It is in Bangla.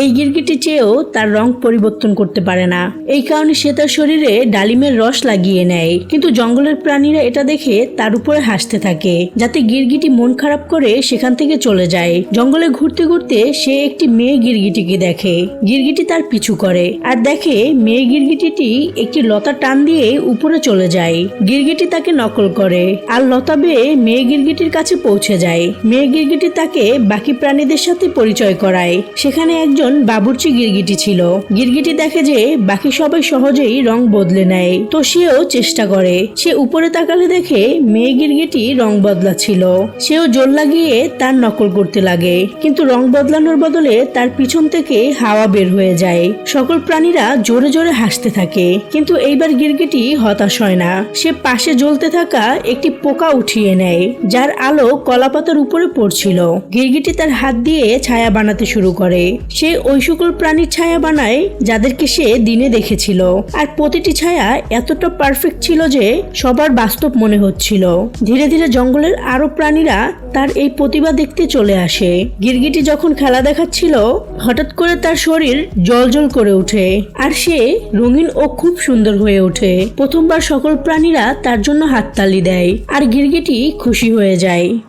এই গিরগিটি চেয়েও তার রং পরিবর্তন করতে পারে না। এই কারণে সে তার শরীরে ডালিমের রস লাগিয়ে নেয়। কিন্তু জঙ্গলের প্রাণীরা এটা দেখে তার উপরে হাসতে থাকে, যাতে গিরগিটি মন খারাপ করে সেখান থেকে চলে যায়। জঙ্গলে ঘুরতে ঘুরতে সে একটি মেয়ে গিরগিটিকে দেখে। গিরগিটি তার পিছু করে আর দেখে মেয়ে গিরগিটিটি একটি লতা টান দিয়ে উপরে চলে যায়। গিরগিটি তাকে নকল করে আর লতা বেয়ে মেয়ে গিরগিটির কাছে পৌঁছে যায়। মেয়ে গিরগিটি তাকে বাকি প্রাণীদের সাথে পরিচয় করায়। সেখানে একজন বাবুর্চি গিরগিটি ছিল। গিরগিটি দেখে যে বাকি সবাই সহজেই রং বদলে নেয়, তো সেও চেষ্টা করে। সে উপরে তাকালে দেখে মেয়ে গিরগিটি রং বদলাচ্ছিল। সেও জোর লাগিয়ে তার নকল করতে লাগে, কিন্তু রং বদলানোর বদলে তার পিছন থেকে হাওয়া বের হয়ে যায়। সকল প্রাণীরা জোরে জোরে হাসতে থাকে, কিন্তু এইবার গিরগিটি হতাশ হয় না। সে পাশে জ্বলতে থাকা একটি পোকা উঠিয়ে নেয়, যার আলো কলাপাতার উপরে পড়ছিল। গিরগিটি তার হাত দিয়ে ছায়া বানাতে শুরু করে। সে ওই সকল প্রাণীর ছায়া বানায় যাদেরকে সে দিনে দেখেছিল, আর প্রতিটি ছায়া এতটা পারফেক্ট ছিল যে সবার বাস্তব মনে হচ্ছিল। ধীরে ধীরে জঙ্গলের আরো প্রাণীরা তার এই প্রতিভা দেখতে চলে আসে। গিরগিটি যখন খেলা দেখাচ্ছিল, হঠাৎ করে তার শরীর জ্বলজ্বল করে ওঠে আর সে রঙিন ও খুব সুন্দর হয়ে ওঠে। প্রথমবার সকল প্রাণীরা তার জন্য হাততালি দেয় আর গিরগিটি খুশি হয়ে যায়।